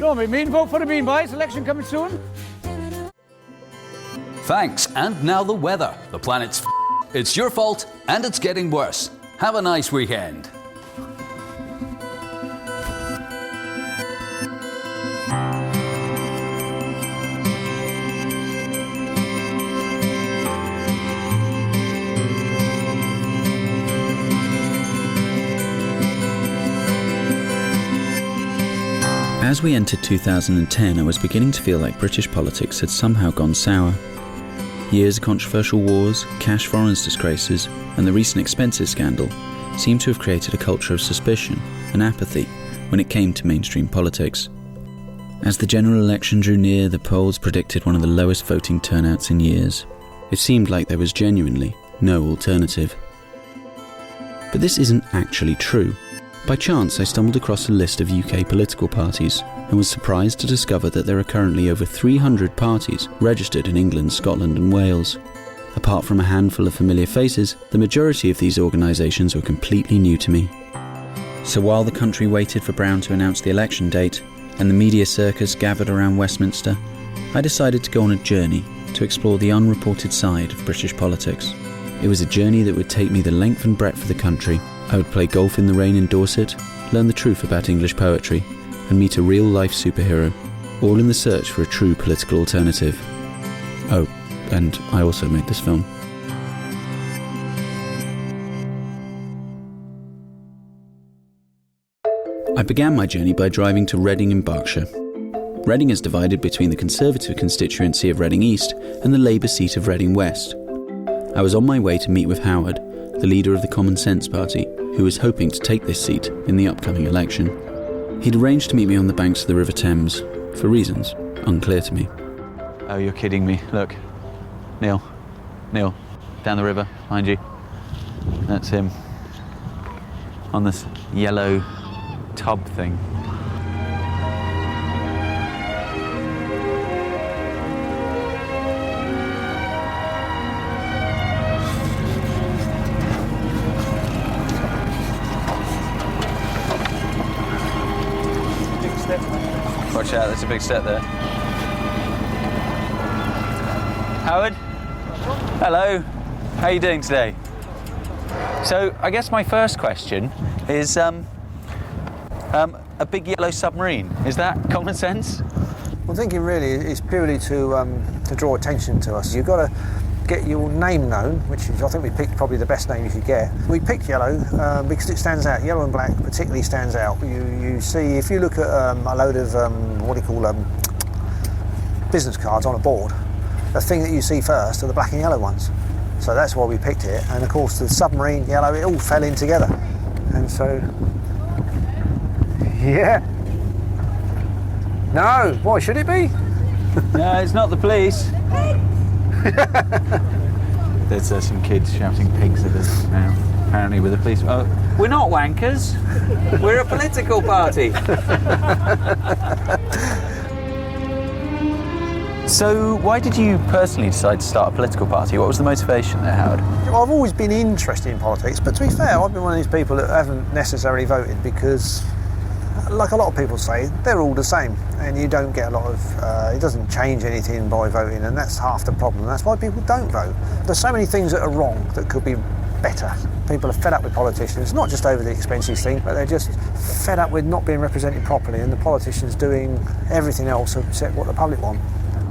Don't be mean, vote for the Bean Boys. Election coming soon. Thanks, and now the weather. The planet's it's your fault, and it's getting worse. Have a nice weekend. As we entered 2010, I was beginning to feel like British politics had somehow gone sour. Years of controversial wars, cash foreigners disgraces, and the recent expenses scandal seemed to have created a culture of suspicion and apathy when it came to mainstream politics. As the general election drew near, the polls predicted one of the lowest voting turnouts in years. It seemed like there was genuinely no alternative. But this isn't actually true. By chance, I stumbled across a list of UK political parties and was surprised to discover that there are currently over 300 parties registered in England, Scotland and Wales. Apart from a handful of familiar faces, the majority of these organisations were completely new to me. So while the country waited for Brown to announce the election date and the media circus gathered around Westminster, I decided to go on a journey to explore the unreported side of British politics. It was a journey that would take me the length and breadth of the country. I would play golf in the rain in Dorset, learn the truth about English poetry, and meet a real-life superhero, all in the search for a true political alternative. Oh, and I also made this film. I began my journey by driving to Reading in Berkshire. Reading is divided between the Conservative constituency of Reading East and the Labour seat of Reading West. I was on my way to meet with Howard, the leader of the Common Sense Party, who was hoping to take this seat in the upcoming election. He'd arranged to meet me on the banks of the River Thames, for reasons unclear to me. Oh, you're kidding me. Look. Neil, down the river, behind you. That's him. On this yellow tub thing. Watch out, there's a big step there. Howard? Hello. How are you doing today? So, I guess my first question is, a big yellow submarine. Is that common sense? I'm thinking really it's purely to draw attention to us. You've got to get your name known, which is, I think we picked probably the best name you could get. We picked yellow because it stands out. Yellow and black particularly stands out. You see, if you look at a load of business cards on a board, the thing that you see first are the black and yellow ones. So that's why we picked it. And of course the submarine yellow, it all fell in together. And so, yeah. No, why should it be? No, it's not the police. There's some kids shouting pigs at us now, apparently with the police. Oh, we're not wankers. We're a political party. So why did you personally decide to start a political party? What was the motivation there, Howard? I've always been interested in politics, but to be fair, I've been one of these people that haven't necessarily voted because, like a lot of people say, they're all the same, and you don't get a lot of, it doesn't change anything by voting, and that's half the problem. That's why people don't vote. There's so many things that are wrong that could be better. People are fed up with politicians, not just over the expenses thing, but they're just fed up with not being represented properly, and the politicians doing everything else except what the public want.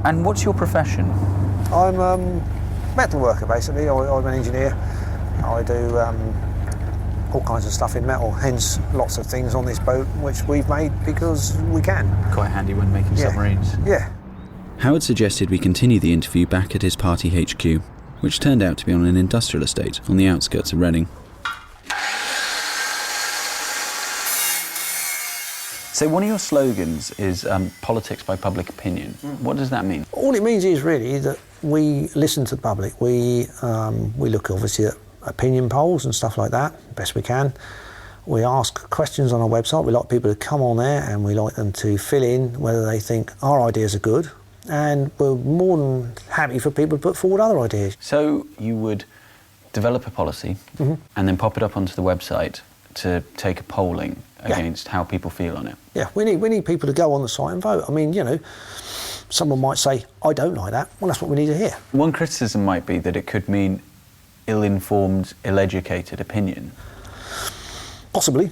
And what's your profession? I'm a metal worker, basically. I'm an engineer. I do all kinds of stuff in metal, hence lots of things on this boat which we've made because we can. Quite handy when making submarines. Yeah. Howard suggested we continue the interview back at his party HQ, which turned out to be on an industrial estate on the outskirts of Reading. So one of your slogans is politics by public opinion. What does that mean? All it means is really that we listen to the public. We look obviously at opinion polls and stuff like that, best we can. We ask questions on our website. We like people to come on there and we like them to fill in whether they think our ideas are good. And we're more than happy for people to put forward other ideas. So you would develop a policy and then pop it up onto the website to take a polling against how people feel on it. Yeah, we need people to go on the site and vote. I mean, you know, someone might say, I don't like that. Well, that's what we need to hear. One criticism might be that it could mean ill-informed, ill-educated opinion. Possibly.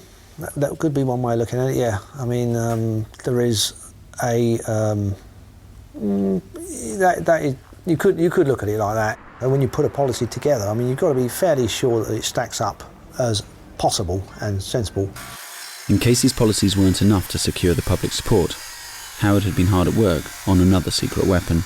That could be one way of looking at it, yeah. I mean, there is a... you could look at it like that. And when you put a policy together, I mean, you've got to be fairly sure that it stacks up as possible and sensible. In case these policies weren't enough to secure the public support, Howard had been hard at work on another secret weapon.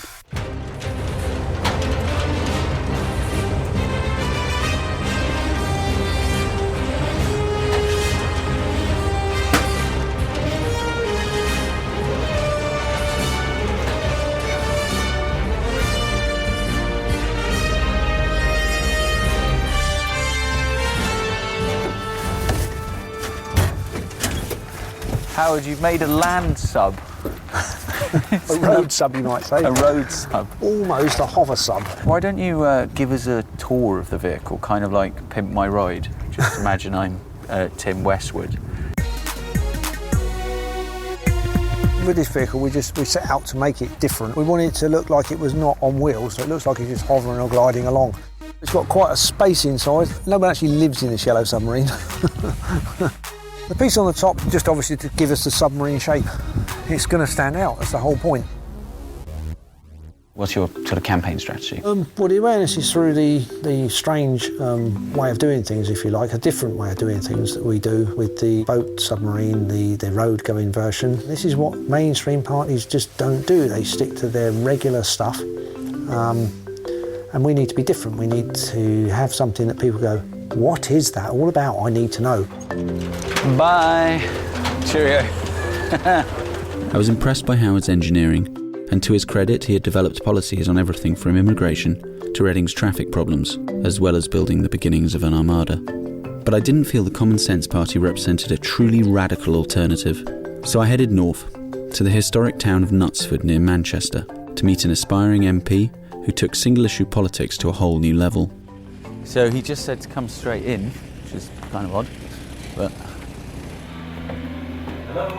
Howard, you've made a land sub. A road sub, you might say. A road sub. Almost a hover sub. Why don't you give us a tour of the vehicle, kind of like Pimp My Ride? Just imagine I'm Tim Westwood. With this vehicle, we set out to make it different. We wanted it to look like it was not on wheels, so it looks like it's just hovering or gliding along. It's got quite a space inside. No one actually lives in this yellow submarine. The piece on the top, just obviously to give us the submarine shape. It's going to stand out, that's the whole point. What's your sort of campaign strategy? Well, the awareness is through the strange way of doing things, if you like, a different way of doing things that we do with the boat submarine, the road-going version. This is what mainstream parties just don't do. They stick to their regular stuff, and we need to be different. We need to have something that people go, what is that all about? I need to know. Bye. Cheerio. I was impressed by Howard's engineering, and to his credit, he had developed policies on everything from immigration to Reading's traffic problems, as well as building the beginnings of an armada. But I didn't feel the Common Sense Party represented a truly radical alternative, so I headed north, to the historic town of Knutsford near Manchester, to meet an aspiring MP who took single-issue politics to a whole new level. So he just said to come straight in, which is kind of odd, but... Hello?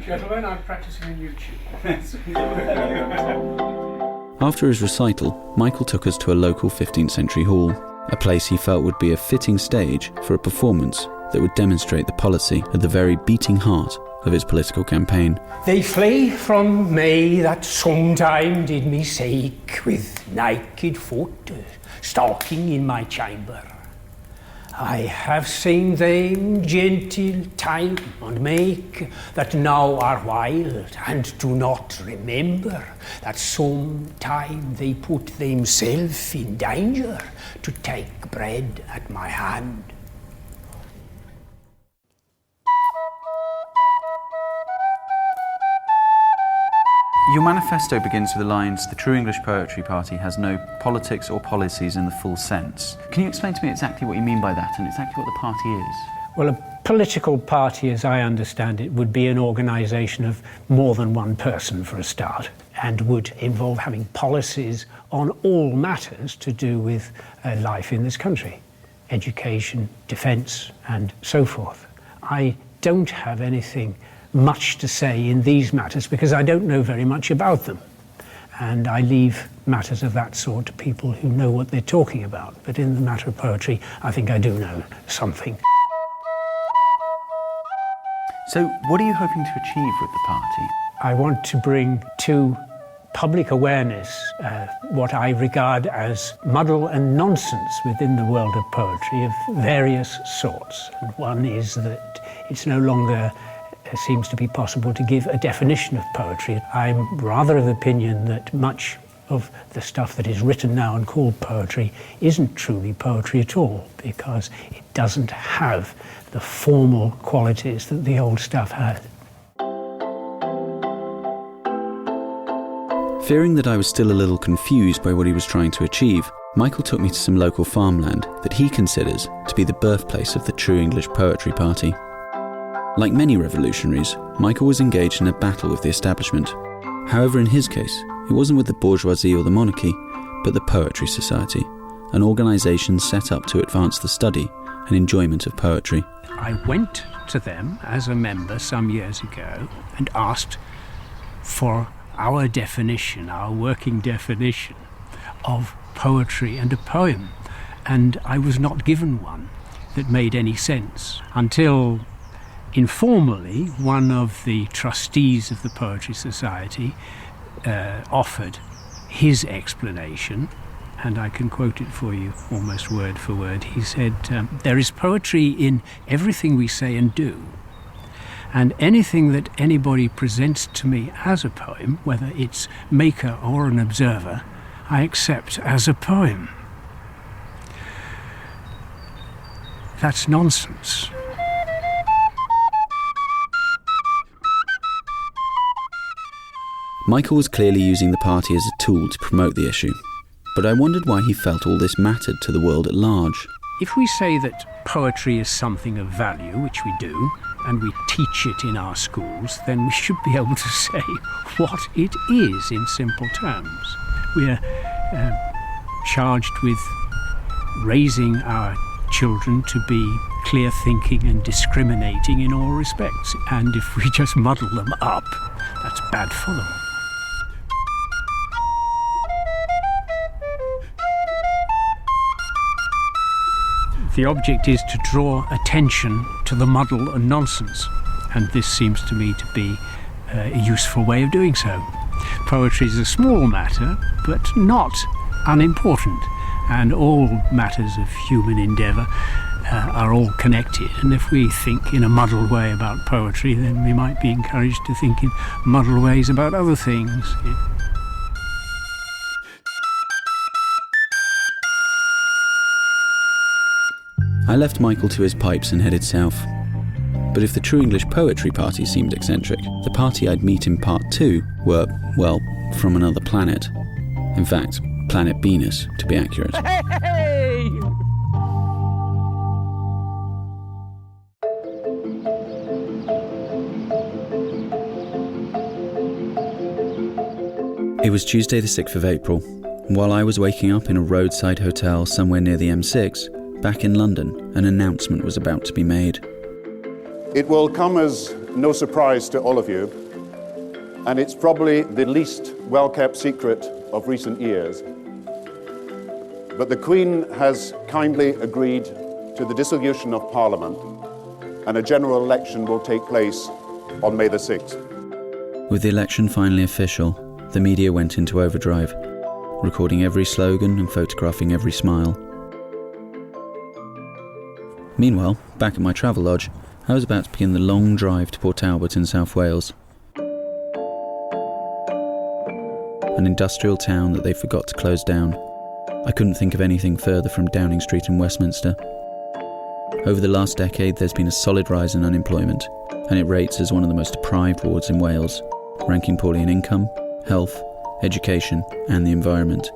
Gentlemen, I'm practicing on YouTube. After his recital, Michael took us to a local 15th century hall, a place he felt would be a fitting stage for a performance that would demonstrate the policy at the very beating heart of his political campaign. They flee from me that sometime did me sake, with naked foot, stalking in my chamber. I have seen them gentle time and make that now are wild, and do not remember that sometime they put themselves in danger to take bread at my hand. Your manifesto begins with the lines, "The true English poetry party has no politics or policies in the full sense." Can you explain to me exactly what you mean by that and exactly what the party is? Well, a political party, as I understand it, would be an organisation of more than one person for a start, and would involve having policies on all matters to do with life in this country. Education, defence, and so forth. I don't have anything much to say in these matters because I don't know very much about them, and I leave matters of that sort to people who know what they're talking about. But in the matter of poetry, I think I do know something. So what are you hoping to achieve with the party? I want to bring to public awareness what I regard as muddle and nonsense within the world of poetry of various sorts. And one is that it's no longer seems to be possible to give a definition of poetry. I'm rather of the opinion that much of the stuff that is written now and called poetry isn't truly poetry at all, because it doesn't have the formal qualities that the old stuff had. Fearing that I was still a little confused by what he was trying to achieve, Michael took me to some local farmland that he considers to be the birthplace of the true English poetry party. Like many revolutionaries, Michael was engaged in a battle with the establishment. However, in his case, it wasn't with the bourgeoisie or the monarchy, but the Poetry Society, an organisation set up to advance the study and enjoyment of poetry. I went to them as a member some years ago and asked for our definition, our working definition of poetry and a poem, and I was not given one that made any sense until informally one of the trustees of the Poetry Society offered his explanation, and I can quote it for you almost word for word. He said, there is poetry in everything we say and do, and anything that anybody presents to me as a poem, whether it's maker or an observer, I accept as a poem. That's nonsense. Michael was clearly using the party as a tool to promote the issue, but I wondered why he felt all this mattered to the world at large. If we say that poetry is something of value, which we do, and we teach it in our schools, then we should be able to say what it is in simple terms. We are charged with raising our children to be clear-thinking and discriminating in all respects, and if we just muddle them up, that's bad for them. The object is to draw attention to the muddle and nonsense, and this seems to me to be a useful way of doing so. Poetry is a small matter, but not unimportant, and all matters of human endeavour are all connected, and if we think in a muddled way about poetry, then we might be encouraged to think in muddled ways about other things. I left Michael to his pipes and headed south. But if the True English Poetry Party seemed eccentric, the party I'd meet in part 2 were, well, from another planet. In fact, planet Venus, to be accurate. Hey! It was Tuesday the 6th of April, and while I was waking up in a roadside hotel somewhere near the M6, back in London, an announcement was about to be made. It will come as no surprise to all of you, and it's probably the least well-kept secret of recent years. But the Queen has kindly agreed to the dissolution of Parliament, and a general election will take place on May the 6th. With the election finally official, the media went into overdrive, recording every slogan and photographing every smile. Meanwhile, back at my travel lodge, I was about to begin the long drive to Port Talbot in South Wales. An industrial town that they forgot to close down. I couldn't think of anything further from Downing Street in Westminster. Over the last decade, there's been a solid rise in unemployment, and it rates as one of the most deprived wards in Wales, ranking poorly in income, health, education, and the environment.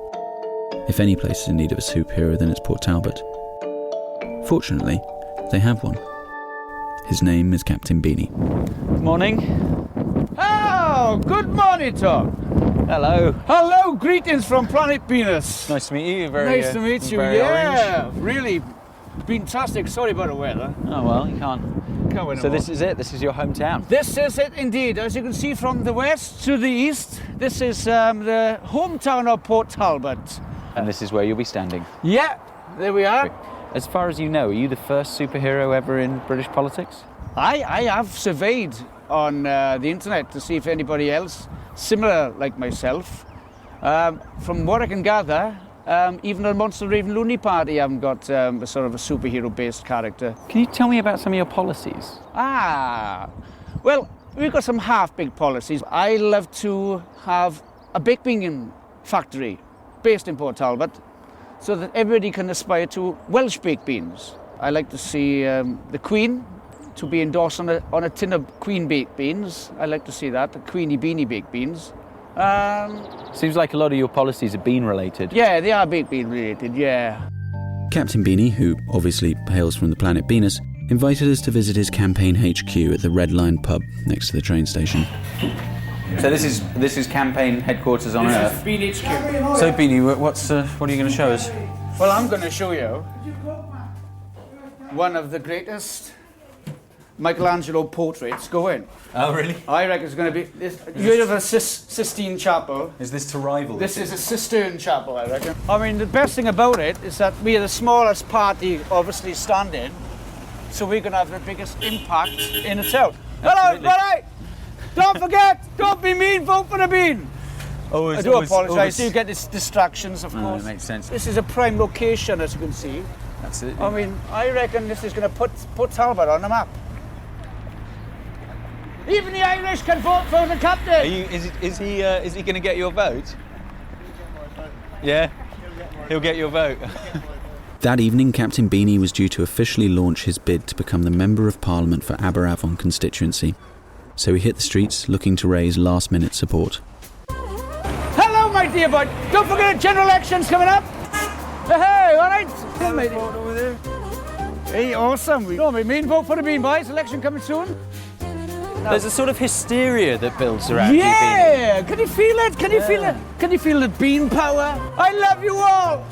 If any place is in need of a superhero, then it's Port Talbot. Fortunately, they have one. His name is Captain Beanie. Morning. Oh, good morning, Tom. Hello. Hello, greetings from planet Venus. Nice to meet you. Nice to meet you. very Yeah, orange. really fantastic. Sorry about the weather. Oh well, you can't. Can't win So them this all. is it. This is your hometown. This is it indeed. As you can see from the west to the east, this is the hometown of Port Talbot. And this is where you'll be standing. Yeah, there we are. As far as you know, are you the first superhero ever in British politics? I have surveyed on the internet to see if anybody else similar like myself. From what I can gather, even the Monster Raven Looney Party haven't got a sort of a superhero-based character. Can you tell me about some of your policies? Well, we've got some half-baked policies. I love to have a baked bean factory based in Port Talbot so that everybody can aspire to Welsh baked beans. I like to see the Queen to be endorsed on a tin of Queen baked beans. I like to see that, the Queenie Beanie baked beans. Seems like a lot of your policies are bean related. Yeah, they are baked bean related, yeah. Captain Beanie, who obviously hails from the planet Venus, invited us to visit his campaign HQ at the Red Line pub next to the train station. So this is campaign headquarters on Earth. This is Bean HQ. So Beanie, what are you going to show us? Well, I'm going to show you one of the greatest Michelangelo portraits going. Oh really? I reckon it's going to be this. You have a Sistine Chapel. Is this to rival? This is a cistern chapel, I reckon. I mean, the best thing about it is that we are the smallest party, obviously, standing, so we're going to have the biggest impact in the town. Hello, everybody! Don't forget, don't be mean, vote for the Bean. I do apologise, you get these distractions, of course. It makes sense. This is a prime location, as you can see. That's it. I mean, I reckon this is going to put Talbot on the map. Even the Irish can vote for the captain. Is he going to get your vote? Yeah, he'll get your vote. That evening, Captain Beanie was due to officially launch his bid to become the Member of Parliament for Aberavon constituency. So he hit the streets looking to raise last-minute support. Hello, my dear boy. Don't forget general elections coming up. Hey, all right. Come, mate. Over there. Hey, awesome. Don't be mean, vote for the Bean, boys. Election coming soon. There's a sort of hysteria that builds around you, Beanie. Yeah, can you feel it? Can you feel it? Can you feel the bean power? I love you all.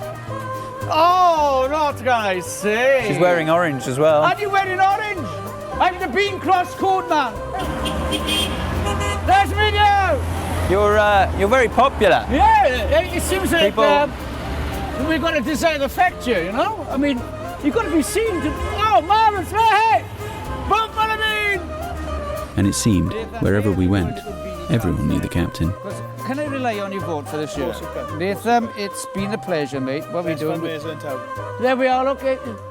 Oh, what can I say? She's wearing orange as well. Are you wearing orange? I'm the Bean Cross Code man. Nice video. You're very popular. Yeah, it seems like People- we've got a desired effect here, you know? I mean, you've got to be seen to... Oh, marvellous, hey! Vote for the Bean! And it seemed, wherever we went, everyone knew the captain. Can I rely on your vote for this year? Nathan, it's been a pleasure, mate. What are we doing? There we are, look,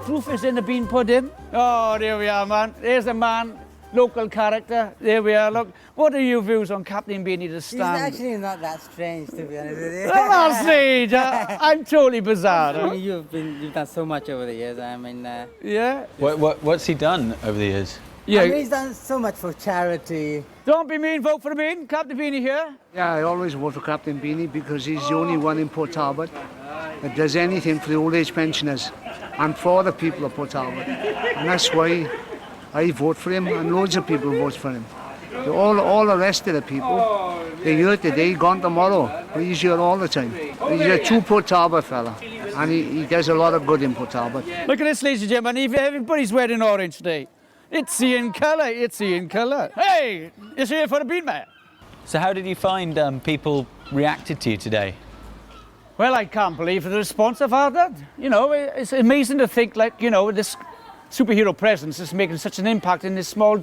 proof is in the bean pudding. Oh, there we are, man. There's a man, local character. There we are, look. What are your views on Captain Beanie to stand? It's actually not that strange, to be honest with you. I'm not strange. I'm totally bizarre. I mean, you've done so much over the years. I mean, Yeah. What's he done over the years? Yeah. I mean, he's done so much for charity. Don't be mean, vote for the Bean. Captain Beanie here. Yeah, I always vote for Captain Beanie because he's the only one in Port Talbot that does anything for the old age pensioners and for the people of Port Talbot. And that's why I vote for him, and loads of people vote for him. All the rest of the people, they're here today, gone tomorrow, but he's here all the time. He's a true Port Talbot fella, and he does a lot of good in Port Talbot. Look at this, ladies and gentlemen. Everybody's wearing orange today. It's in colour, it's in colour. Hey, it's here for the Bean man. So how did you find people reacted to you today? Well, I can't believe the response I've had that. You know, it's amazing to think, like, you know, this superhero presence is making such an impact in this small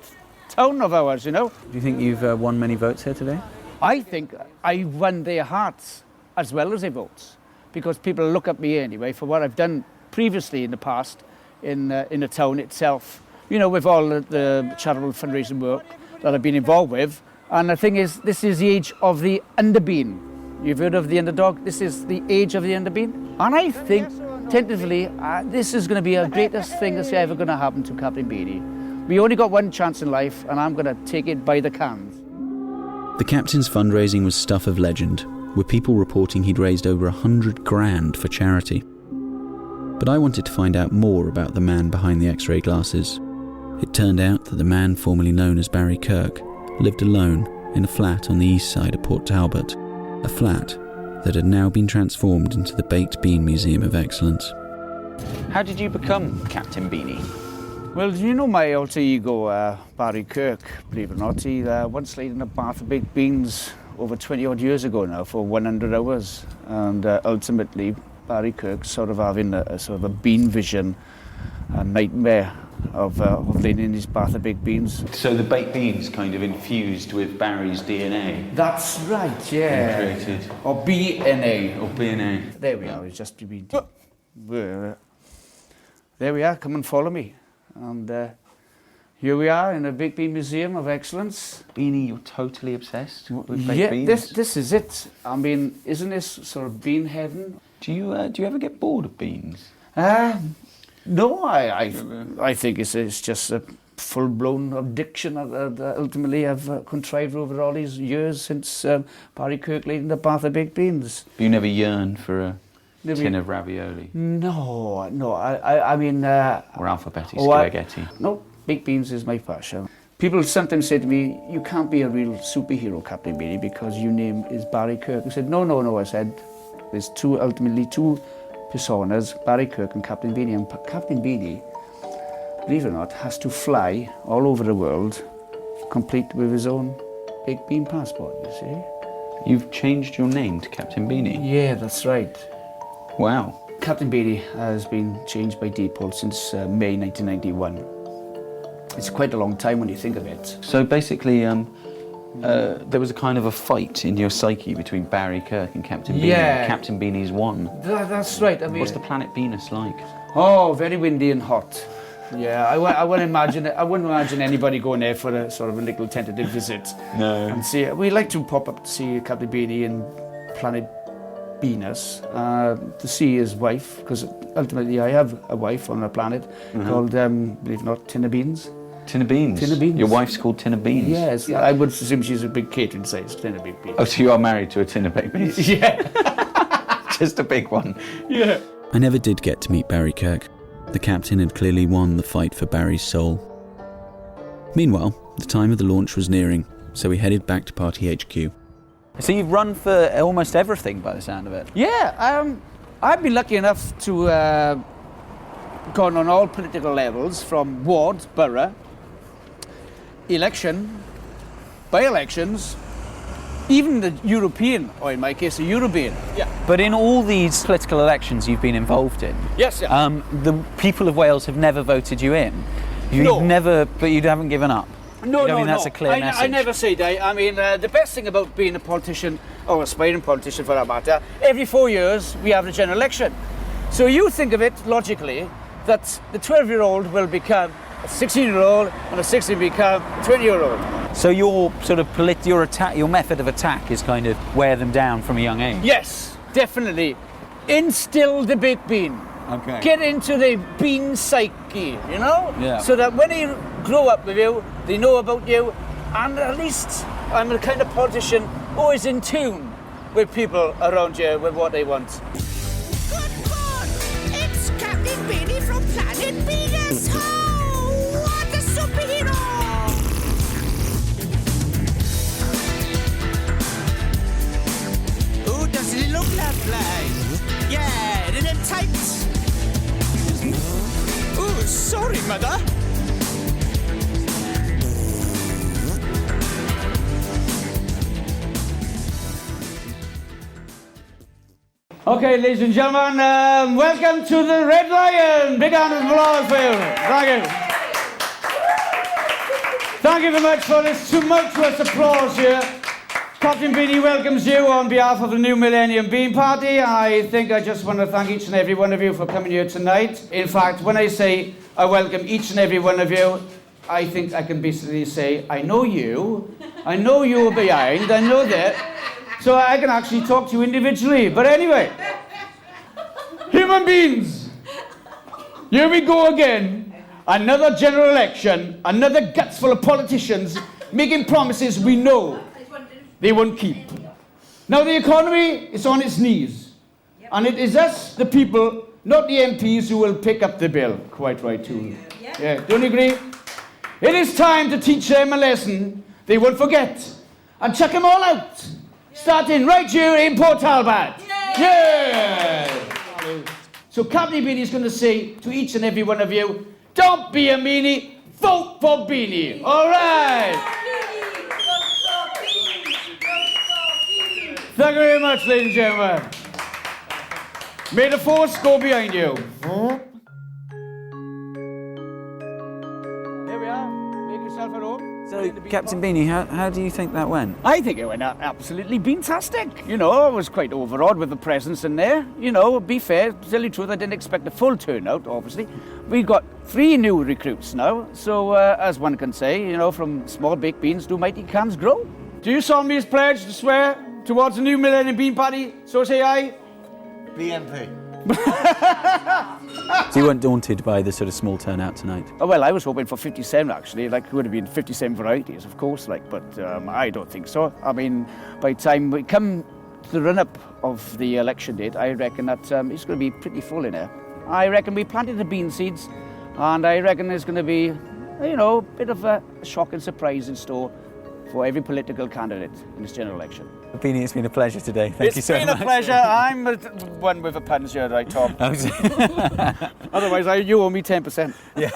town of ours, you know. Do you think you've won many votes here today? I think I won their hearts as well as their votes, because people look at me anyway for what I've done previously in the past in the town itself. You know, with all the charitable fundraising work that I've been involved with. And the thing is, this is the age of the underbean. You've heard of the underdog? This is the age of the underbean. And I think, tentatively, this is going to be the greatest thing that's ever going to happen to Captain Beanie. We only got one chance in life, and I'm going to take it by the cans. The captain's fundraising was stuff of legend, with people reporting he'd raised over 100 grand for charity. But I wanted to find out more about the man behind the X-ray glasses. It turned out that the man formerly known as Barry Kirk lived alone in a flat on the east side of Port Talbot, a flat that had now been transformed into the Baked Bean Museum of Excellence. How did you become Captain Beanie? Well, do you know my alter ego, Barry Kirk, believe it or not? He once laid in a bath of baked beans over 20 odd years ago now for 100 hours. And ultimately, Barry Kirk sort of having a sort of a bean vision, a nightmare of laying in his bath of baked beans. So the baked beans kind of infused with Barry's DNA. That's right, yeah. And created. Or BNA. Or BNA. There we are, it's just to be... There we are, come and follow me. And Here we are in the Baked Bean Museum of Excellence. Beanie, you're totally obsessed with baked Yeah, beans. this is it. I mean, isn't this sort of bean heaven? Do you ever get bored of beans? No, I think it's just a full-blown addiction that ultimately I've contrived over all these years since Barry Kirk leading the bath of baked beans. You never yearned for a tin of ravioli? No. I mean... or alphabeti spaghetti? No, baked beans is my passion. People sometimes say to me, you can't be a real superhero, Captain Beanie, because your name is Barry Kirk. I said, no, I said, there's ultimately two personas, Barry Kirk and Captain Beanie. And Captain Beanie, believe it or not, has to fly all over the world, complete with his own baked bean passport, you see. You've changed your name to Captain Beanie? Yeah, that's right. Wow. Captain Beanie has been changed by Depot since May 1991. It's quite a long time when you think of it. So basically, there was a kind of a fight in your psyche between Barry Kirk and Captain Beanie. Yeah. Captain Beanie's won. That's right. I mean, what's the planet Venus like? Oh, very windy and hot. Yeah, I wouldn't imagine anybody going there for a sort of a little tentative visit. No. And see, we like to pop up to see Captain Beanie and planet Venus, to see his wife, because ultimately I have a wife on a planet called, believe it or not, Tin of Beans. Tin of Beans? Tin of Beans. Your wife's called Tin of Beans? Yes, I would assume she's a big catering size, Tin of Beans. Oh, so you are married to a tin of baked beans? Yeah. Just a big one. Yeah. I never did get to meet Barry Kirk. The captain had clearly won the fight for Barry's soul. Meanwhile, the time of the launch was nearing, so we headed back to Party HQ. So you've run for almost everything by the sound of it? Yeah, I've been lucky enough to gone on all political levels, from ward, borough, election, by-elections, even the European, or in my case, the European. Yeah. But in all these political elections you've been involved in, Yes, yeah. the people of Wales have never voted you in. No. But you haven't given up. No, I mean, that's a clear message. I never say that. I mean, the best thing about being a politician, or aspiring politician for that matter, every 4 years we have a general election. So you think of it logically that the 12-year-old will become a 16-year-old and a 16 become a 20-year-old. So your sort of your method of attack is kind of wear them down from a young age? Yes, definitely. Instill the baked bean. Okay. Get into the bean psyche, you know? Yeah. So that when they grow up with you, they know about you, and at least I'm the kind of politician who is in tune with people around you, with what they want. Good God! It's Captain Beanie from Planet Venus! Oh, what a superhero! Oh, doesn't he look lovely? Yeah, in them tights. Oh, sorry, Mother. Okay, ladies and gentlemen, welcome to the Red Lion. Big round of applause for you. Thank you. Thank you very much for this tumultuous applause here. Captain Beanie welcomes you on behalf of the New Millennium Bean Party. I think I just want to thank each and every one of you for coming here tonight. In fact, when I say I welcome each and every one of you, I think I can basically say, I know you behind, I know that. So I can actually talk to you individually. But anyway, human beings, here we go again. Another general election, another guts full of politicians making promises we know they won't keep. Now the economy is on its knees. And it is us, the people, not the MPs, who will pick up the bill. Quite right too. Yeah, don't you agree? It is time to teach them a lesson they won't forget. And chuck them all out. Starting right here in Port Talbot. Yeah! So Captain Beanie is going to say to each and every one of you, don't be a meanie, vote for Beanie. All right! Thank you very much, ladies and gentlemen. May the force go behind you. Here we are. Make yourself at home. So Captain Beanie, how do you think that went? I think it went absolutely fantastic. You know, I was quite overawed with the presence in there. You know, be fair, to tell you the truth, I didn't expect a full turnout, obviously. We've got 3 new recruits now, so as one can say, you know, from small baked beans do mighty cans grow. Do you solemnly pledge to swear towards the new Millennium Bean Party? So say I. BNP. So you weren't daunted by the sort of small turnout tonight? Oh, well, I was hoping for 57, actually. Like, it would have been 57 varieties, of course, like, but I don't think so. I mean, by the time we come to the run-up of the election date, I reckon that it's going to be pretty full in here. I reckon we planted the bean seeds, and I reckon there's going to be, you know, a bit of a shock and surprise in store for every political candidate in this general election. Beanie, it's been a pleasure today. Thank you so much. It's been a pleasure. I'm one with the puns here, right, Tom? Otherwise, you owe me 10%. Yeah.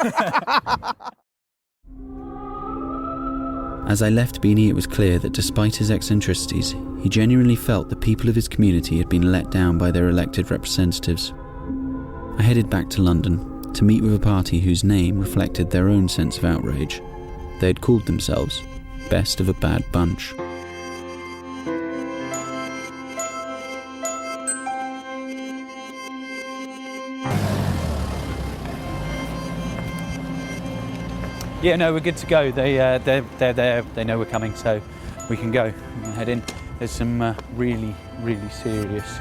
As I left Beanie, it was clear that despite his eccentricities, he genuinely felt the people of his community had been let down by their elected representatives. I headed back to London to meet with a party whose name reflected their own sense of outrage. They had called themselves Best of a Bad Bunch. Yeah, no, we're good to go. They're there. They know we're coming, so we can go. We can head in. There's some really serious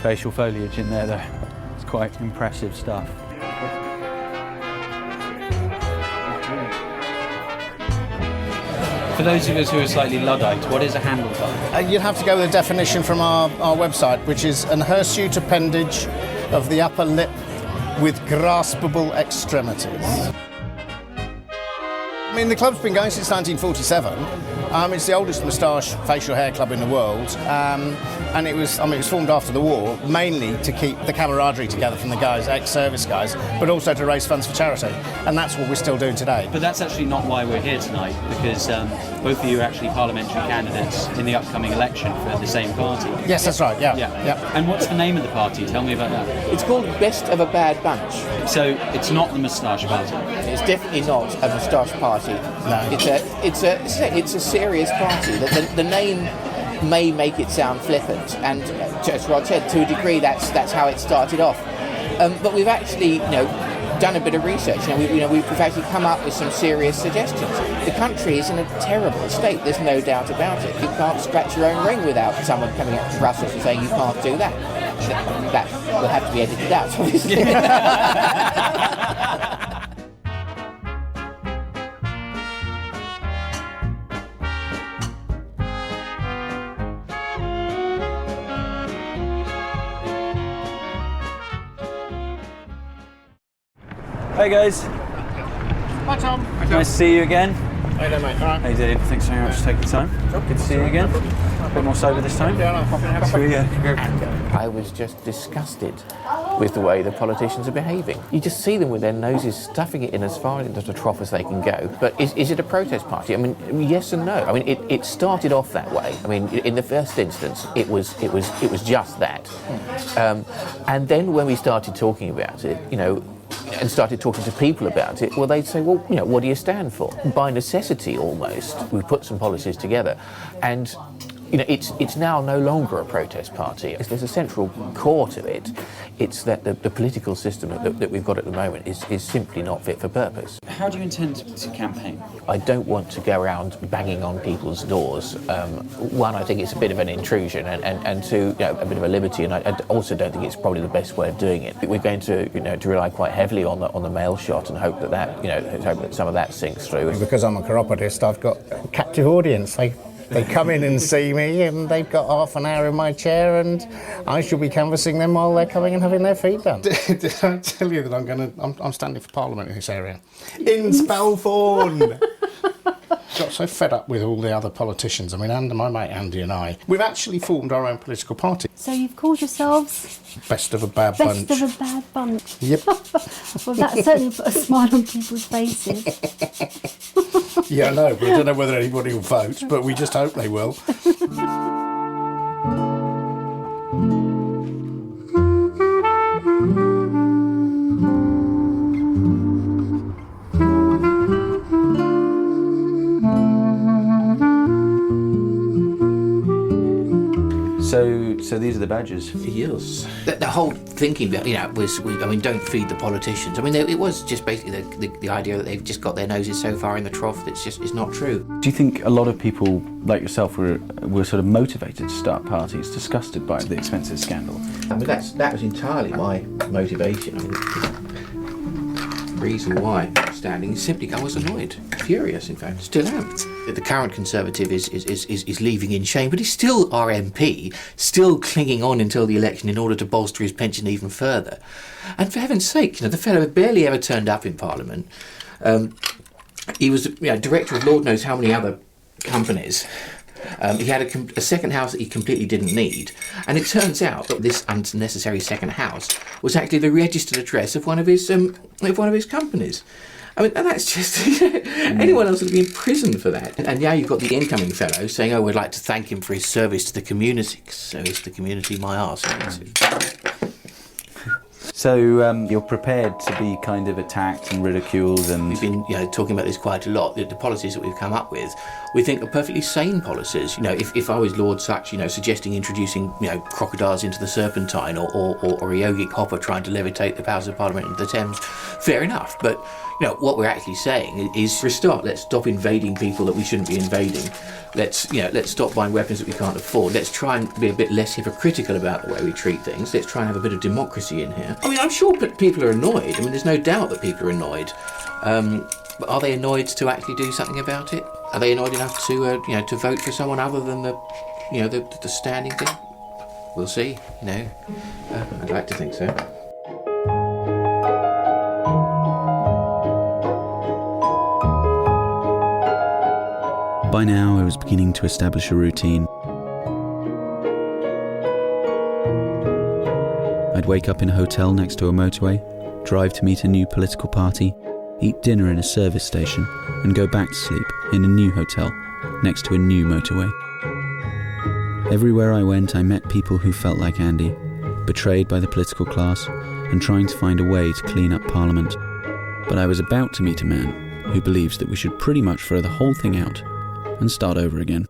facial foliage in there, though. It's quite impressive stuff. For those of us who are slightly Luddite, what is a handlebar? You'd have to go with a definition from our website, which is an hirsute appendage of the upper lip with graspable extremities. I mean, the club's been going since 1947. It's the oldest moustache facial hair club in the world, and it was formed after the war, mainly to keep the camaraderie together from the guys, ex-service guys, but also to raise funds for charity, and that's what we're still doing today. But that's actually not why we're here tonight, because both of you are actually parliamentary candidates in the upcoming election for the same party. Yes, that's right. Yeah. And what's the name of the party? Tell me about that. It's called Best of a Bad Bunch. So it's not the Moustache Party. It's definitely not a moustache party. No. It's a serious party. The name may make it sound flippant, and as Rod said, to a degree, that's how it started off. But we've actually, done a bit of research. We've actually come up with some serious suggestions. The country is in a terrible state. There's no doubt about it. You can't scratch your own ring without someone coming up to Brussels and saying you can't do that. That will have to be edited out, obviously. Hey guys. Hi Tom. Nice to see you again. How you doing, mate? All right. How you doing? Thanks very much for taking the time. Good to see you again. A bit more sober this time. Yeah, no, Should we go? I was just disgusted with the way the politicians are behaving. You just see them with their noses stuffing it in as far into the trough as they can go. But is it a protest party? I mean, yes and no. I mean, it started off that way. I mean, in the first instance, it was just that. And then when we started talking about it, and started talking to people about it, well, they'd say, well, what do you stand for? By necessity, almost, we put some policies together, and it's now no longer a protest party. There's a central core to it. It's that the political system that we've got at the moment is simply not fit for purpose. How do you intend to campaign? I don't want to go around banging on people's doors. One, I think it's a bit of an intrusion, and two, a bit of a liberty, and I also don't think it's probably the best way of doing it. We're going to, to rely quite heavily on the mail shot and hope that hope that some of that sinks through. Because I'm a chiropodist, I've got a captive audience. They come in and see me, and they've got half an hour in my chair, and I shall be canvassing them while they're coming and having their feet done. Did I tell you that I'm standing for Parliament in this area? In Spelthorne! Got so fed up with all the other politicians. I mean, and my mate Andy and I, we've actually formed our own political party. So you've called yourselves Best of a Bad Bunch. Best of a Bad Bunch. Yep. Well, that certainly put a smile on people's faces. Yeah, I know. We don't know whether anybody will vote, but we just hope they will. So these are the badges. Yes. The whole thinking, was don't feed the politicians. I mean, it was just basically the idea that they've just got their noses so far in the trough that it's not true. Do you think a lot of people like yourself were sort of motivated to start parties, disgusted by the expenses scandal? I mean, that was entirely my motivation. I mean, the reason why I'm standing is simply I was annoyed, furious, in fact, still am. The current Conservative is leaving in shame, but he's still our MP, still clinging on until the election in order to bolster his pension even further. And for heaven's sake, the fellow barely ever turned up in Parliament. He was director of Lord knows how many other companies. He had a second house that he completely didn't need, and it turns out that this unnecessary second house was actually the registered address of one of his companies. I mean, and that's just anyone else would be in prison for that. And now you've got the incoming fellow saying, "Oh, we'd like to thank him for his service to the community." Service to the community, my arse. So you're prepared to be kind of attacked and ridiculed, and we've been talking about this quite a lot. The policies that we've come up with, we think are perfectly sane policies. If I was Lord Such, suggesting introducing crocodiles into the Serpentine, or a yogic hopper trying to levitate the powers of Parliament into the Thames, fair enough. But what we're actually saying is, for a start, let's stop invading people that we shouldn't be invading. Let's stop buying weapons that we can't afford. Let's try and be a bit less hypocritical about the way we treat things. Let's try and have a bit of democracy in here. I mean, I'm sure people are annoyed. I mean, there's no doubt that people are annoyed. But are they annoyed to actually do something about it? Are they annoyed enough to vote for someone other than the standing thing? We'll see. I'd like to think so. By now, I was beginning to establish a routine. I'd wake up in a hotel next to a motorway, drive to meet a new political party, eat dinner in a service station, and go back to sleep in a new hotel next to a new motorway. Everywhere I went, I met people who felt like Andy, betrayed by the political class and trying to find a way to clean up Parliament. But I was about to meet a man who believes that we should pretty much throw the whole thing out and start over again.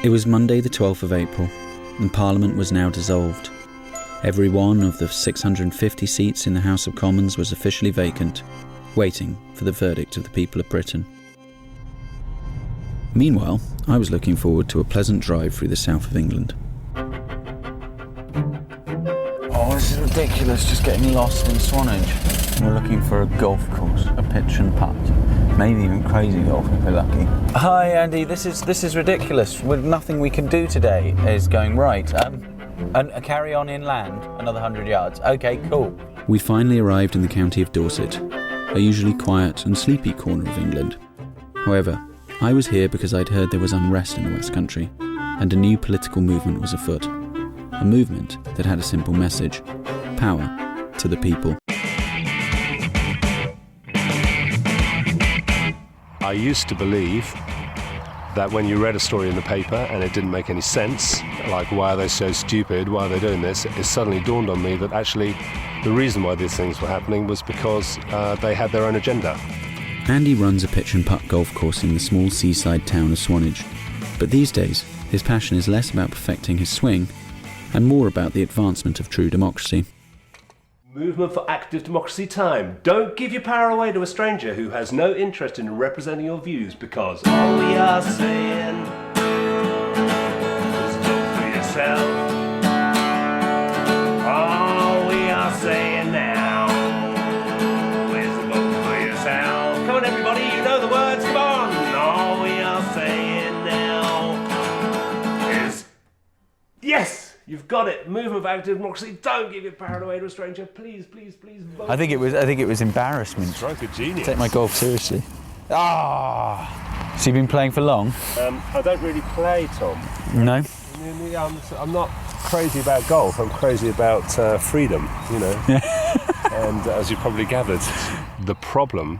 It was Monday the 12th of April, and Parliament was now dissolved. Every one of the 650 seats in the House of Commons was officially vacant, waiting for the verdict of the people of Britain. Meanwhile, I was looking forward to a pleasant drive through the south of England. Oh, this is ridiculous, just getting lost in Swanage. We're looking for a golf course, a pitch and putt. Maybe even crazy golf if we're lucky. Hi Andy, this is ridiculous. With nothing we can do today is going right. And carry on inland, another 100 yards. Okay, cool. We finally arrived in the county of Dorset, a usually quiet and sleepy corner of England. However, I was here because I'd heard there was unrest in the West Country, and a new political movement was afoot. A movement that had a simple message: power to the people. I used to believe that when you read a story in the paper and it didn't make any sense, like why are they so stupid, why are they doing this, it suddenly dawned on me that actually the reason why these things were happening was because they had their own agenda. Andy runs a pitch and putt golf course in the small seaside town of Swanage, but these days his passion is less about perfecting his swing and more about the advancement of true democracy. Movement for active democracy time. Don't give your power away to a stranger who has no interest in representing your views, because all we are saying is vote for yourself. All we are saying now is vote for yourself. Come on everybody, you know the words, come on. All we are saying now is yes! You've got it. Movement of active democracy. Don't give your power away to a stranger. Please, please, please vote. I think it was embarrassment. Stroke of genius. Take my golf seriously. Ah! So you've been playing for long? I don't really play, Tom. No. I'm not crazy about golf. I'm crazy about freedom. And as you probably gathered, the problem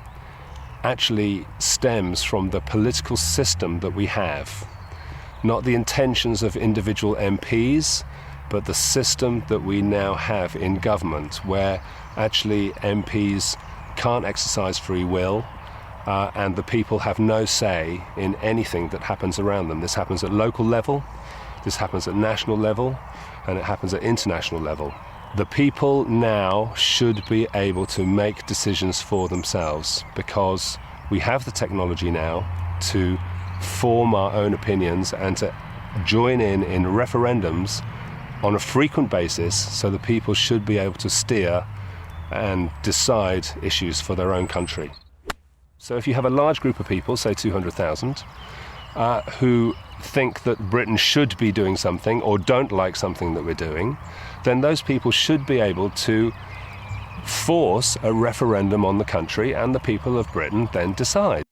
actually stems from the political system that we have. Not the intentions of individual MPs, but the system that we now have in government, where actually MPs can't exercise free will, and the people have no say in anything that happens around them. This happens at local level, this happens at national level, and it happens at international level. The people now should be able to make decisions for themselves, because we have the technology now to form our own opinions and to join in referendums on a frequent basis, so the people should be able to steer and decide issues for their own country. So if you have a large group of people, say 200,000, who think that Britain should be doing something or don't like something that we're doing, then those people should be able to force a referendum on the country, and the people of Britain then decide.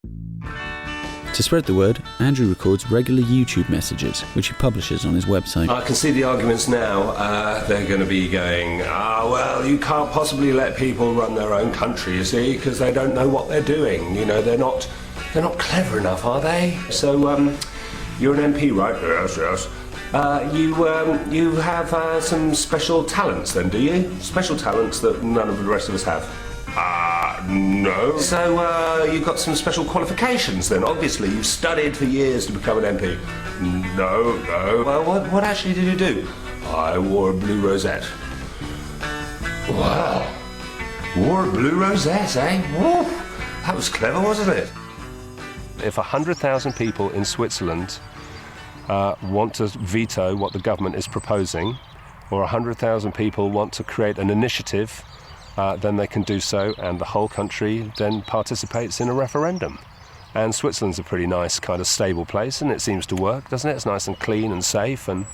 To spread the word, Andrew records regular YouTube messages, which he publishes on his website. I can see the arguments now. They're going to be going, well, you can't possibly let people run their own country, you see, because they don't know what they're doing. You know, they're not clever enough, are they? So, you're an MP, right? Yes, yes. You have some special talents then, do you? Special talents that none of the rest of us have? No. So, you've got some special qualifications then? Obviously, you've studied for years to become an MP. No. Well, what actually did you do? I wore a blue rosette. Wow. Wore a blue rosette, eh? Woo. That was clever, wasn't it? If 100,000 people in Switzerland want to veto what the government is proposing, or 100,000 people want to create an initiative, then they can do so, and the whole country then participates in a referendum. And Switzerland's a pretty nice kind of stable place, and it seems to work, doesn't it? It's nice and clean and safe, and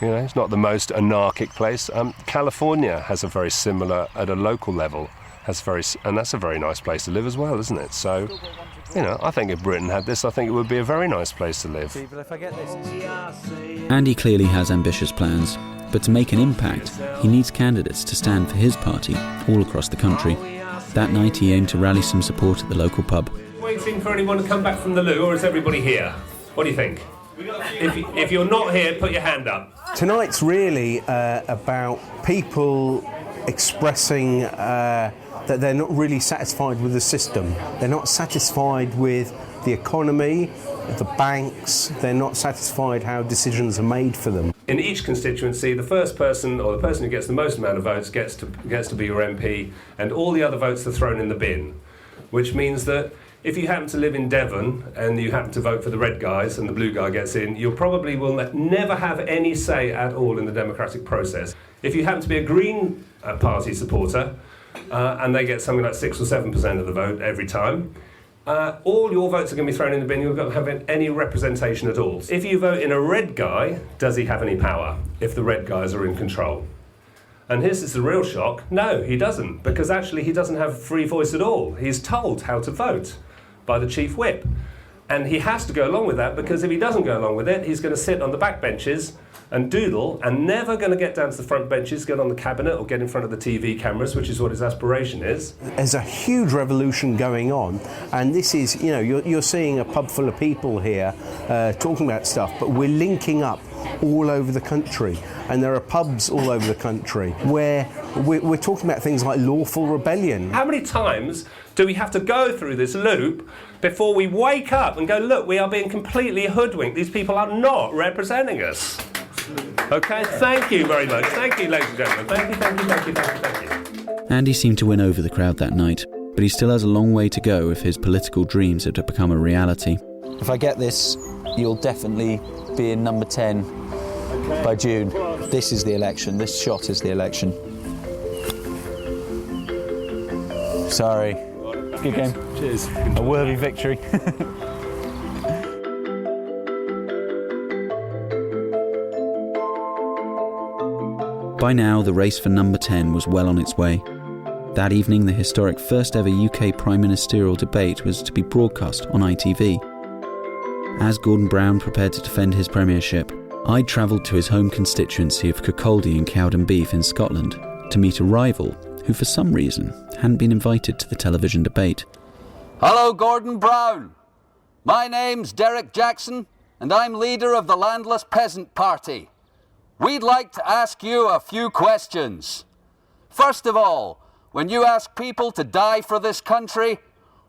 you know, it's not the most anarchic place. California has a very similar, at a local level, and that's a very nice place to live as well, isn't it? So, you know, I think if Britain had this, I think it would be a very nice place to live. Andy clearly has ambitious plans, but to make an impact, he needs candidates to stand for his party all across the country. That night he aimed to rally some support at the local pub. Waiting for anyone to come back from the loo, or is everybody here? What do you think? If you're not here, put your hand up. Tonight's really about people expressing that they're not really satisfied with the system. They're not satisfied with the economy, the banks. They're not satisfied how decisions are made for them. In each constituency, the first person, or the person who gets the most amount of votes, gets to be your MP, and all the other votes are thrown in the bin. Which means that if you happen to live in Devon and you happen to vote for the red guys and the blue guy gets in, you probably will never have any say at all in the democratic process. If you happen to be a Green Party supporter, and they get something like 6 or 7% of the vote every time, all your votes are going to be thrown in the bin. You're not going to have any representation at all. If you vote in a red guy, does he have any power if the red guys are in control? And this is the real shock. No, he doesn't, because actually he doesn't have free voice at all. He's told how to vote by the chief whip. And he has to go along with that, because if he doesn't go along with it, he's going to sit on the back benches and doodle, and never going to get down to the front benches, get on the cabinet or get in front of the TV cameras, which is what his aspiration is. There's a huge revolution going on, and this is, you know, you're seeing a pub full of people here talking about stuff, but we're linking up all over the country, and there are pubs all over the country where we're talking about things like lawful rebellion. How many times do we have to go through this loop before we wake up and go, look, we are being completely hoodwinked. These people are not representing us. Okay, thank you very much. Thank you, ladies and gentlemen. Thank you. Andy seemed to win over the crowd that night, but he still has a long way to go if his political dreams are to become a reality. If I get this, you'll definitely be in number 10 by June. This is the election. This shot is the election. Sorry. Good game. Cheers. A worthy victory. By now, the race for number 10 was well on its way. That evening, the historic first ever UK prime ministerial debate was to be broadcast on ITV. As Gordon Brown prepared to defend his premiership, I travelled to his home constituency of Kirkcaldy in Cowdenbeath in Scotland to meet a rival who for some reason hadn't been invited to the television debate. Hello, Gordon Brown. My name's Deek Jackson, and I'm leader of the Landless Peasant Party. We'd like to ask you a few questions. First of all, when you ask people to die for this country,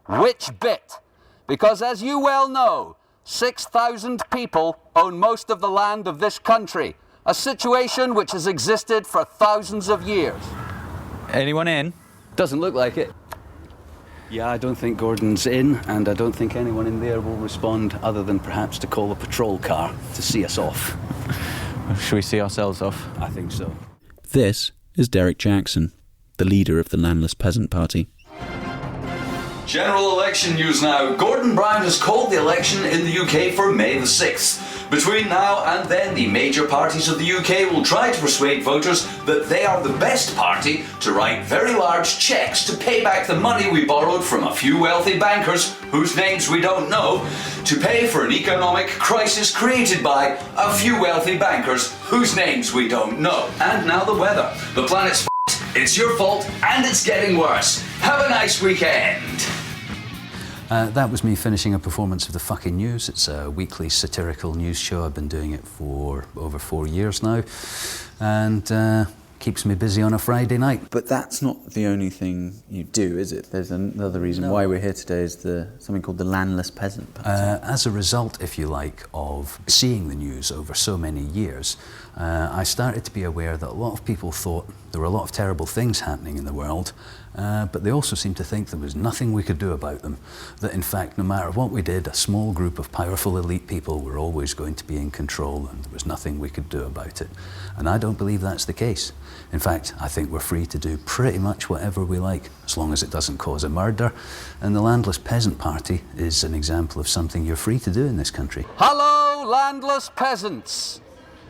Which bit? Because as you well know, 6,000 people own most of the land of this country, a situation which has existed for thousands of years. Anyone in? Doesn't look like it. Yeah, I don't think Gordon's in, and I don't think anyone in there will respond other than perhaps to call a patrol car to see us off. Should we see ourselves off? I think so. This is Deek Jackson, the leader of the Landless Peasant Party. General election news now. Gordon Brown has called the election in the UK for May the 6th. Between now and then, the major parties of the UK will try to persuade voters that they are the best party to write very large cheques to pay back the money we borrowed from a few wealthy bankers, whose names we don't know, to pay for an economic crisis created by a few wealthy bankers, whose names we don't know. And now the weather. The planet's f***ed, it's your fault, and it's getting worse. Have a nice weekend. That was me finishing a performance of the FKNNEWZ. It's a weekly satirical news show. I've been doing it for over 4 years now, and keeps me busy on a Friday night. But that's not the only thing you do, is it? There's another reason why we're here today, is something called the Landless Peasant Party. As a result, if you like, of seeing the news over so many years, I started to be aware that a lot of people thought there were a lot of terrible things happening in the world, but they also seemed to think there was nothing we could do about them. That in fact, no matter what we did, a small group of powerful elite people were always going to be in control, and there was nothing we could do about it. And I don't believe that's the case. In fact, I think we're free to do pretty much whatever we like, as long as it doesn't cause a murder. And the Landless Peasant Party is an example of something you're free to do in this country. Hello, landless peasants!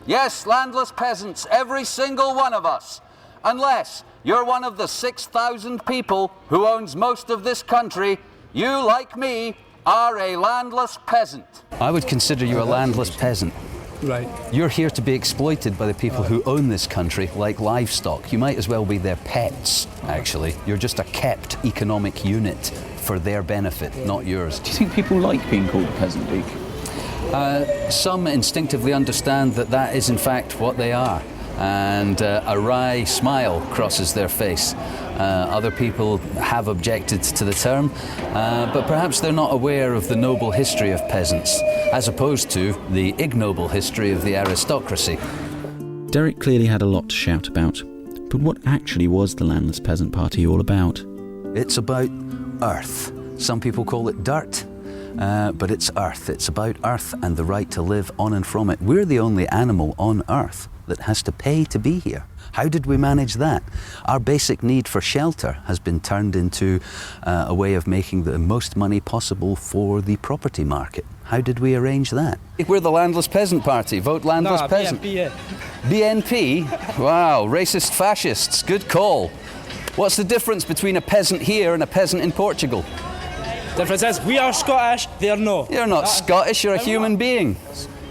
Yes, landless peasants, every single one of us. Unless you're one of the 6,000 people who owns most of this country, you, like me, are a landless peasant. I would consider you a landless peasant. Right. You're here to be exploited by the people who own this country like livestock. You might as well be their pets, actually. You're just a kept economic unit for their benefit, not yours. Do you think people like being called a peasant, Deek? Some instinctively understand that that is in fact what they are, and a wry smile crosses their face. Other people have objected to the term, but perhaps they're not aware of the noble history of peasants, as opposed to the ignoble history of the aristocracy. Deek clearly had a lot to shout about, but what actually was the Landless Peasant Party all about? It's about earth. Some people call it dirt. But it's earth. It's about earth and the right to live on and from it. We're the only animal on earth that has to pay to be here. How did we manage that? Our basic need for shelter has been turned into a way of making the most money possible for the property market. How did we arrange that? We're the Landless Peasant Party. Vote Landless Peasant. BNP, BNP? Wow, racist fascists. Good call. What's the difference between a peasant here and a peasant in Portugal? Difference is, we are Scottish, they're no. You're not Scottish, you're a human being.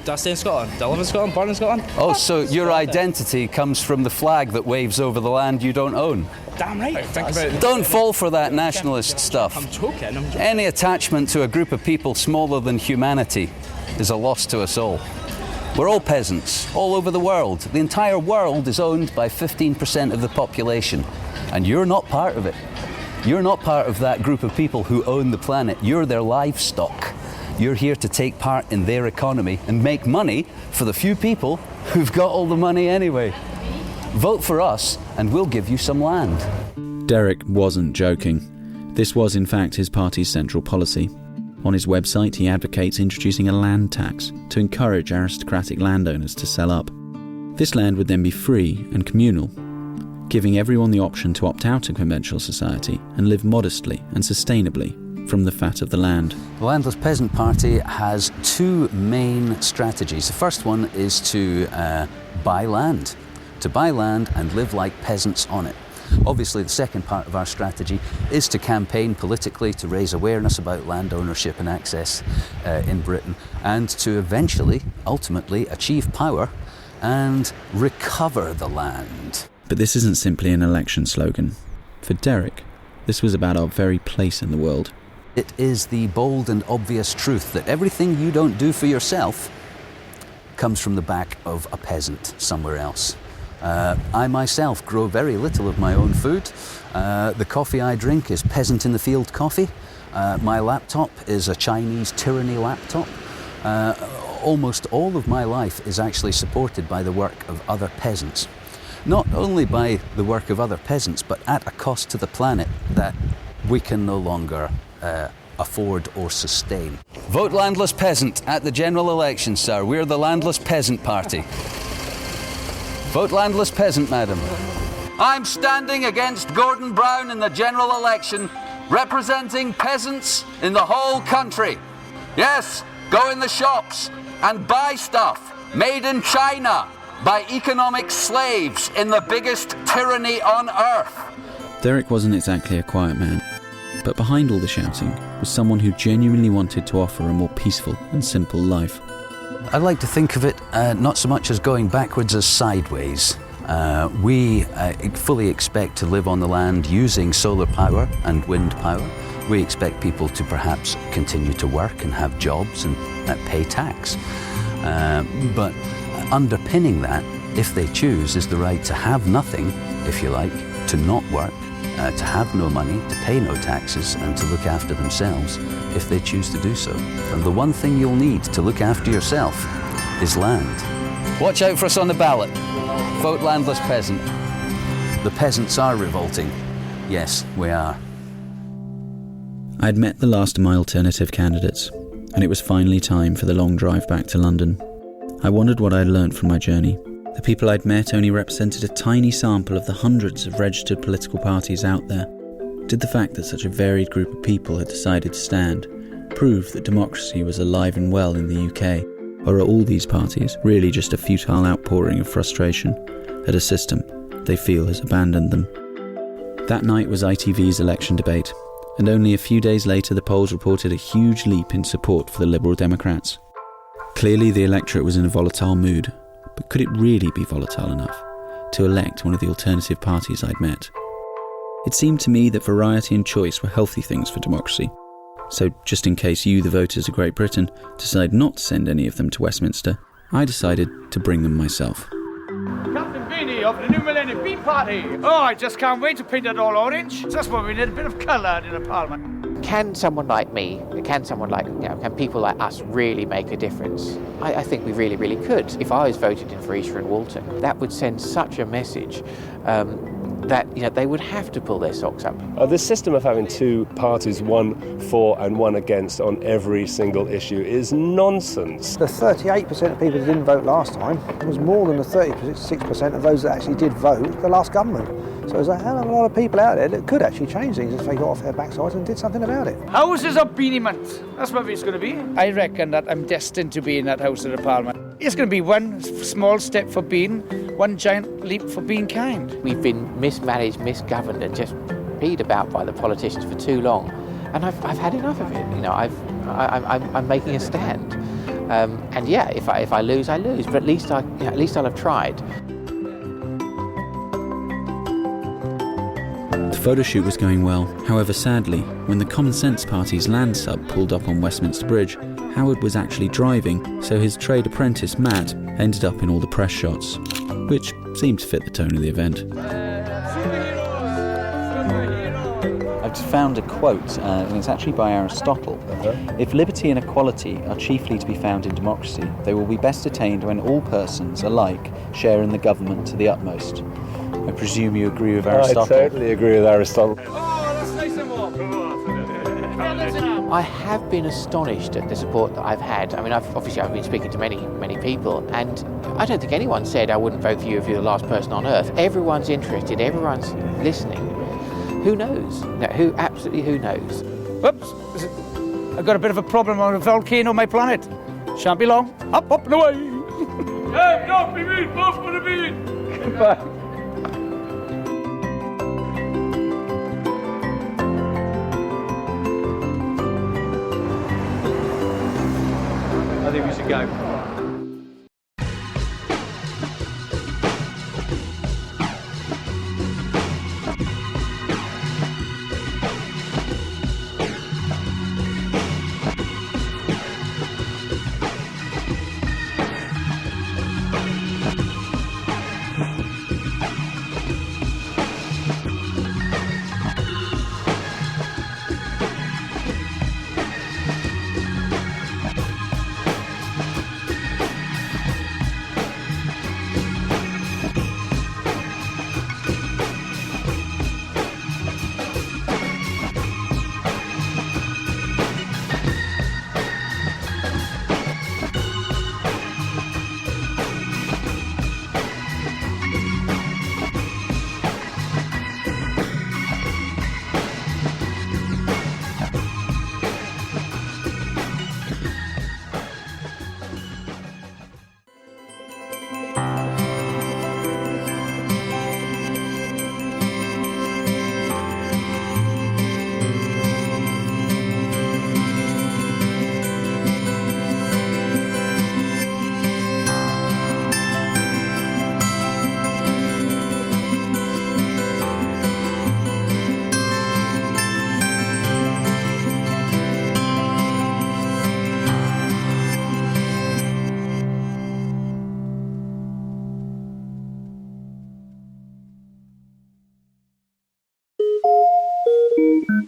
Do I stay in Scotland? Do I live in Scotland, born in Scotland? Oh, so your identity comes from the flag that waves over the land you don't own? Damn right. Think about it. Don't fall for that nationalist stuff. I'm joking. Any attachment to a group of people smaller than humanity is a loss to us all. We're all peasants, all over the world. The entire world is owned by 15% of the population, and you're not part of it. You're not part of that group of people who own the planet. You're their livestock. You're here to take part in their economy and make money for the few people who've got all the money anyway. Vote for us and we'll give you some land. Deek wasn't joking. This was in fact his party's central policy. On his website, he advocates introducing a land tax to encourage aristocratic landowners to sell up. This land would then be free and communal, giving everyone the option to opt out of conventional society and live modestly and sustainably from the fat of the land. The Landless Peasant Party has two main strategies. The first one is to buy land and live like peasants on it. Obviously, the second part of our strategy is to campaign politically to raise awareness about land ownership and access in Britain, and to eventually, ultimately, achieve power and recover the land. But this isn't simply an election slogan. For Deek, this was about our very place in the world. It is the bold and obvious truth that everything you don't do for yourself comes from the back of a peasant somewhere else. I myself grow very little of my own food. The coffee I drink is peasant in the field coffee. My laptop is a Chinese tyranny laptop. Almost all of my life is actually supported by the work of other peasants. Not only by the work of other peasants, but at a cost to the planet that we can no longer afford or sustain. Vote Landless Peasant at the general election, sir. We're the Landless Peasant Party. Vote Landless Peasant, madam. I'm standing against Gordon Brown in the general election, representing peasants in the whole country. Yes, go in the shops and buy stuff made in China by economic slaves in the biggest tyranny on earth. Derek wasn't exactly a quiet man, but behind all the shouting was someone who genuinely wanted to offer a more peaceful and simple life. I like to think of it not so much as going backwards as sideways. We fully expect to live on the land using solar power and wind power. We expect people to perhaps continue to work and have jobs and pay tax. But underpinning that, if they choose, is the right to have nothing, if you like, to not work, to have no money, to pay no taxes, and to look after themselves if they choose to do so. And the one thing you'll need to look after yourself is land. Watch out for us on the ballot. Vote Landless Peasant. The peasants are revolting. Yes, we are. I'd met the last of my alternative candidates, and it was finally time for the long drive back to London. I wondered what I'd learned from my journey. The people I'd met only represented a tiny sample of the hundreds of registered political parties out there. Did the fact that such a varied group of people had decided to stand prove that democracy was alive and well in the UK? Or are all these parties really just a futile outpouring of frustration at a system they feel has abandoned them? That night was ITV's election debate, and only a few days later the polls reported a huge leap in support for the Liberal Democrats. Clearly the electorate was in a volatile mood, but could it really be volatile enough to elect one of the alternative parties I'd met? It seemed to me that variety and choice were healthy things for democracy. So just in case you, the voters of Great Britain, decide not to send any of them to Westminster, I decided to bring them myself. Captain Beanie of the New Millennium Bee Party. Oh, I just can't wait to paint it all orange. That's why we need a bit of colour in the Parliament. Can someone like me, can people like us really make a difference? I think we really, really could. If I was voted in for Esher and Walton, that would send such a message that they would have to pull their socks up. This system of having two parties, one for and one against on every single issue, is nonsense. The 38% of people who didn't vote last time was more than the 36% of those that actually did vote the last government. So there's a hell of a lot of people out there that could actually change things if they got off their backsides and did something about it. Houses of Beanie-ment. That's what it's going to be. I reckon that I'm destined to be in that House of the Parliament. It's going to be one small step for being, one giant leap for being kind. We've been mismanaged, misgoverned, and just peed about by the politicians for too long, and I've had enough of it. I'm making a stand, and yeah, if I lose, I lose. But at least I'll have tried. The photo shoot was going well. However, sadly, when the Common Sense Party's land sub pulled up on Westminster Bridge, Howard was actually driving, so his trade apprentice, Matt, ended up in all the press shots, which seemed to fit the tone of the event. I've just found a quote, and it's actually by Aristotle. If liberty and equality are chiefly to be found in democracy, they will be best attained when all persons alike share in the government to the utmost. I presume you agree with Aristotle? I totally agree with Aristotle. I have been astonished at the support that I've had. I mean, I've been speaking to many people, and I don't think anyone said I wouldn't vote for you if you're the last person on earth. Everyone's interested, everyone's listening. Who knows? No, who knows? Whoops! I've got a bit of a problem on a volcano on my planet. Shan't be long. Up and away! Hey, don't be mean, both for the bean! Goodbye. I think we should go.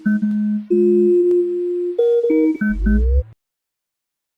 Thank you.